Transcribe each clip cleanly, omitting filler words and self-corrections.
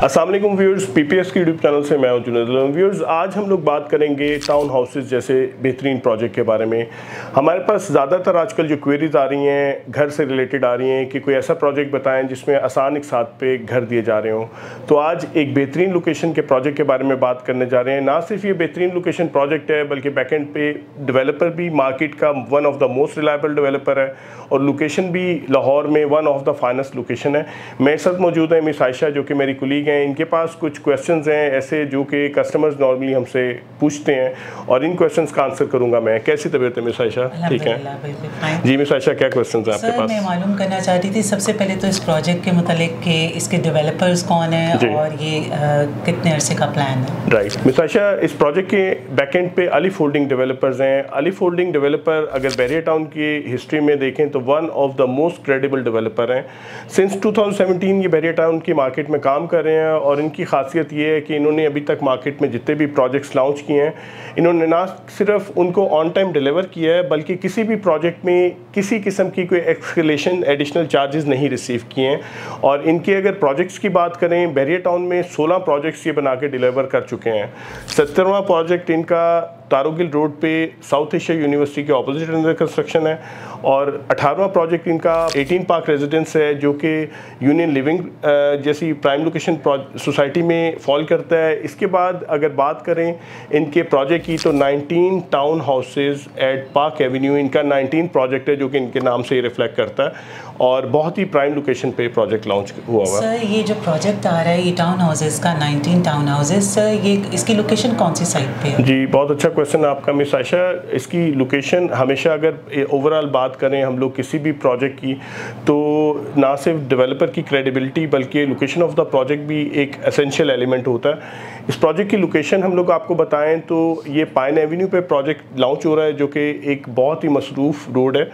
अस्सलाम वालेकुम viewers, PPS के यूट्यूब चैनल से मैं हूं जुनैद आलम। व्यूअर्स, आज हम लोग बात करेंगे टाउन हाउसेस जैसे बेहतरीन प्रोजेक्ट के बारे में। हमारे पास ज़्यादातर आजकल जो क्वेरीज आ रही हैं घर से रिलेटेड आ रही हैं कि कोई ऐसा प्रोजेक्ट बताएं जिसमें आसान एक साथ पे घर दिए जा रहे हों। तो आज एक बेहतरीन लोकेशन के प्रोजेक्ट के बारे में बात करने जा रहे हैं। ना सिर्फ ये बेहतरीन लोकेशन प्रोजेक्ट है बल्कि बैकेंड पे डेवलपर भी मार्केट का one of the most reliable developer है और लोकेशन भी लाहौर में one of the finest location है। मेरे साथ मौजूद है मिस आयशा जो कि मेरी कुलीग हैं। इनके पास कुछ क्वेश्चंस हैं ऐसे जो कि कस्टमर्स नॉर्मली हमसे पूछते हैं और इन क्वेश्चंस का आंसर करूंगा मैं। कैसी तबीयत है मिस आयशा? ठीक है जी मिस आयशा, क्या क्वेश्चंस हैं आपके पास? मैं मालूम करना चाहती थी सबसे पहले तो इस प्रोजेक्ट के मुतालिक कि इसके डेवलपर्स कौन हैं और ये कितने अरसे का प्लान है। राइट मिस आयशा, इस प्रोजेक्ट के बैकेंड पे अलिफ होल्डिंग डेवलपर्स हैं। अलिफ होल्डिंग डेवलपर अगर बैरियर टाउन की हिस्ट्री में देखें तो one of the most credible developer हैं। सिंस 2017 ये बैरियर टाउन की मार्केट में काम कर रहे हैं और इनकी खासियत ये है कि इन्होंने अभी तक मार्केट में जितने भी प्रोजेक्ट्स लॉन्च किए हैं इन्होंने ना सिर्फ उनको ऑन टाइम डिलीवर किया है बल्कि किसी भी प्रोजेक्ट में किसी किस्म की कोई एक्सकेलेशन एडिशनल चार्जेस नहीं रिसीव किए हैं। और इनके अगर प्रोजेक्ट्स की बात करें, बैरियर टाउन में 16 प्रोजेक्ट्स ये बना के डिलीवर कर चुके हैं। 70वां प्रोजेक्ट इनका तारुगिल रोड पे साउथ एशिया यूनिवर्सिटी के ऑपोजिट अंडर कंस्ट्रक्शन है और 18वां प्रोजेक्ट इनका 18 पार्क रेजिडेंस है जो कि यूनियन लिविंग जैसी प्राइम लोकेशन सोसाइटी में फॉल करता है। इसके बाद अगर बात करें इनके प्रोजेक्ट की तो 19 town houses at Park Avenue इनका 19 प्रोजेक्ट है जो कि इनके नाम से रिफ्लेक्ट करता है और बहुत ही प्राइम लोकेशन पे प्रोजेक्ट लॉन्च हुआ हुआ है। सर, ये जो प्रोजेक्ट आ रहा है ये टाउन हाउसेज का 19 टाउन हाउसेज, सर ये इसकी लोकेशन कौन सी साइट पे है? जी, बहुत अच्छा क्वेश्चन आपका मिस आयशा। इसकी लोकेशन हमेशा अगर ओवरऑल बात करें हम लोग किसी भी प्रोजेक्ट की तो ना सिर्फ डेवलपर की क्रेडिबिलिटी बल्कि लोकेशन ऑफ द प्रोजेक्ट भी एक एसेंशियल एलिमेंट होता है। इस प्रोजेक्ट की लोकेशन हम लोग आपको बताएं तो ये पाइन एवेन्यू पे प्रोजेक्ट लॉन्च हो रहा है जो कि एक बहुत ही मसरूफ रोड है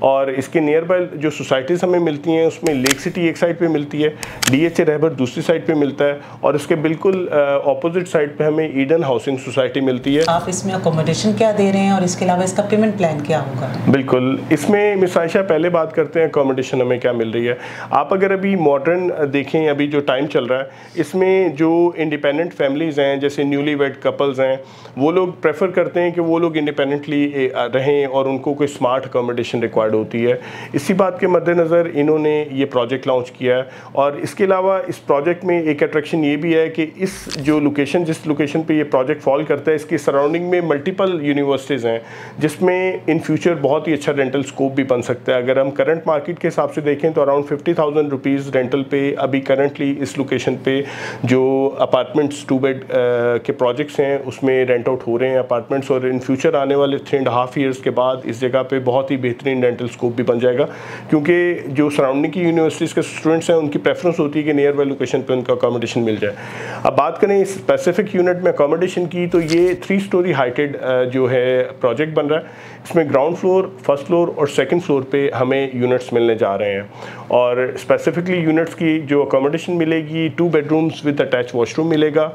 और इसके नियर बाय जो सोसाइटीज़ हमें मिलती हैं उसमें लेक सिटी एक साइड पे मिलती है, डीएचए रहबर दूसरी साइड पे मिलता है और इसके बिल्कुल ऑपोजिट साइड पे हमें ईडन हाउसिंग सोसाइटी मिलती है। आप इसमें अकोमोडेशन क्या दे रहे हैं और इसके अलावा इसका पेमेंट प्लान क्या होगा? बिल्कुल, इसमें मिस आयशा पहले बात करते हैं अकोमोडेशन हमें क्या मिल रही है। आप अगर अभी मॉडर्न देखें, अभी जो टाइम चल रहा है इसमें जो इंडिपेंडेंट फैमिलीज़ हैं जैसे न्यूली वेड कपल्स हैं वो लोग प्रेफर करते हैं कि वो लोग इंडिपेंडेंटली रहें और उनको कोई स्मार्ट अकोमोडेशन रिक्वायर्ड होती है। इसी बात के मद्देनज़र इन्होंने ये प्रोजेक्ट लॉन्च किया है और इसके अलावा इस प्रोजेक्ट में एक अट्रैक्शन ये भी है कि इस जो लोकेशन जिस लोकेशन पे ये प्रोजेक्ट फॉल करता है इसकी सराउंडिंग में मल्टीपल यूनिवर्सिटीज़ हैं जिसमें इन फ्यूचर बहुत ही अच्छा रेंटल स्कोप भी बन सकता है। अगर हम करंट मार्केट के हिसाब से देखें तो अराउंड 50,000 रुपीज़ रेंटल पे अभी करंटली इस लोकेशन पे जो अपार्टमेंट्स 2 बेड के प्रोजेक्ट्स हैं उसमें रेंट आउट हो रहे हैं अपार्टमेंट्स और इन फ्यूचर आने वाले 3.5 ईयर्स के बाद इस जगह पे बहुत ही बेहतरीन रेंटल स्कोप भी बन जाएगा क्योंकि जो सराउंडिंग की यूनिवर्सिटीज़ के स्टूडेंट्स हैं उनकी प्रेफरेंस होती है कि नियर बाय लोकेशन पे उनका अकोमोडेशन मिल जाए। अब बात करें इस स्पेसिफिक यूनिट में अकोमोडेशन की तो ये 3 स्टोरी हाइटेड जो है प्रोजेक्ट बन रहा है। इसमें ग्राउंड फ्लोर, फर्स्ट फ्लोर और सेकंड फ्लोर पे हमें यूनिट्स मिलने जा रहे हैं और स्पेसिफिकली यूनिट्स की जो अकोमोडेशन मिलेगी 2 बेडरूम्स विद अटैच वॉशरूम मिलेगा।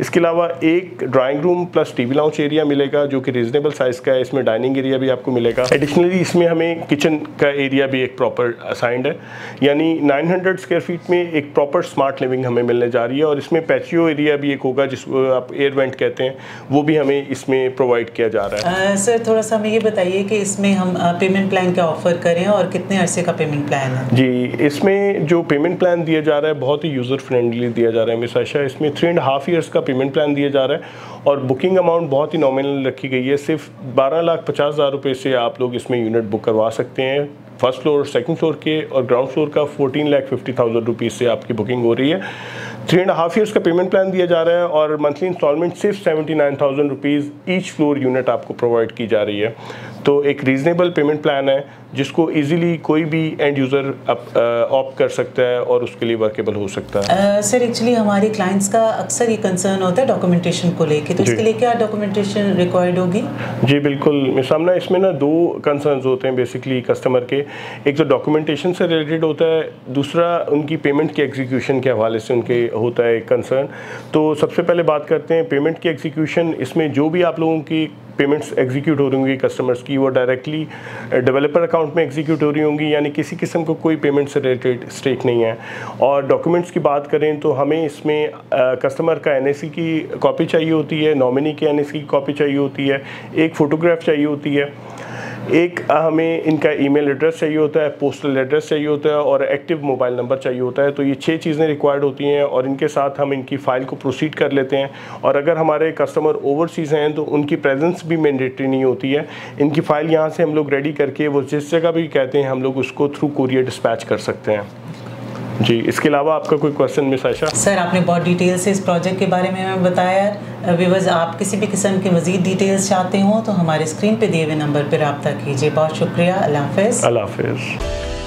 इसके अलावा एक drawing room plus TV lounge area मिलेगा जो कि रीजनेबल साइज़ का है। इसमें डाइनिंग एरिया भी आपको मिलेगा। एडिशनली इसमें हमें किचन का एरिया भी एक प्रॉपर असाइंड है यानी 900 स्क्वायर फीट में एक प्रॉपर स्मार्ट लिविंग हमें मिलने जा रही है और इसमें पैचियो एरिया भी एक होगा जिसको आप एयर वेंट कहते हैं, वो भी हमें इसमें प्रोवाइड किया जा रहा है। सर थोड़ा सा हमें ये बताइए कि इसमें हम पेमेंट प्लान क्या ऑफर करें और कितने अरसे का पेमेंट प्लान है? जी, इसमें जो पेमेंट प्लान दिया जा रहा है बहुत ही यूज़र फ्रेंडली दिया जा रहा है मिस आयशा। इसमें 3.5 ईयर्स का पेमेंट प्लान दिया जा रहा है और बुकिंग अमाउंट बहुत ही नॉमिनल रखी गई है। सिर्फ 12,50,000 रुपये से आप लोग इसमें यूनिट बुक करवा सकते हैं। फर्स्ट फ्लोर, सेकंड फ्लोर के और ग्राउंड फ्लोर का 14,50,000 रुपीज़ से आपकी बुकिंग हो रही है। 3.5 ईयर्स का पेमेंट प्लान दिया जा रहा है और मंथली इंस्टॉलमेंट सिर्फ 79,000 रुपीज़ ईच फ्लोर यूनिट आपको प्रोवाइड की जा रही है। तो एक रीज़नेबल पेमेंट प्लान है जिसको इजीली कोई भी एंड यूज़र ऑप्ट कर सकता है और उसके लिए वर्केबल हो सकता है। सर एक्चुअली हमारे क्लाइंट्स का अक्सर ये कंसर्न होता है डॉक्यूमेंटेशन को लेके, तो इसके लिए क्या डॉक्यूमेंटेशन रिक्वायर्ड होगी? जी बिल्कुल मेरे सामने इसमें ना 2 कंसर्न्स होते हैं बेसिकली कस्टमर के। एक तो डॉक्यूमेंटेशन से रिलेटेड होता है, दूसरा उनकी पेमेंट के एग्जीक्यूशन के हवाले से उनके होता है कंसर्न। तो सबसे पहले बात करते हैं पेमेंट की एग्जीक्यूशन। इसमें जो भी आप लोगों की पेमेंट्स एग्जीक्यूट हो रही होंगी कस्टमर्स की, वो डायरेक्टली डेवलपर अकाउंट में एग्जीक्यूट हो रही होंगी, यानी किसी किस्म को कोई पेमेंट से रिलेटेड स्टेक नहीं है। और डॉक्यूमेंट्स की बात करें तो हमें इसमें कस्टमर का NAC की कॉपी चाहिए होती है, नॉमिनी की NAC की कॉपी चाहिए होती है, एक फ़ोटोग्राफ चाहिए होती है, एक हमें इनका ईमेल एड्रेस चाहिए होता है, पोस्टल एड्रेस चाहिए होता है और एक्टिव मोबाइल नंबर चाहिए होता है। तो ये 6 चीज़ें रिक्वायर्ड होती हैं और इनके साथ हम इनकी फ़ाइल को प्रोसीड कर लेते हैं। और अगर हमारे कस्टमर ओवरसीज़ हैं तो उनकी प्रेजेंस भी मैंडेटरी नहीं होती है। इनकी फ़ाइल यहाँ से हम लोग रेडी करके वो जिस जगह भी कहते हैं हम लोग उसको थ्रू कुरियर डिस्पैच कर सकते हैं। जी, इसके अलावा आपका कोई क्वेश्चन मिस आयशा? सर, आपने बहुत डिटेल से इस प्रोजेक्ट के बारे में हमें बताया। व्यूअर्स, आप किसी भी किस्म की मज़ीद डिटेल्स चाहते हो तो हमारे स्क्रीन पे दिए हुए नंबर पर रब्ता कीजिए। बहुत शुक्रिया। अल्लाह हाफ़िज़। अल्लाह हाफ़िज़।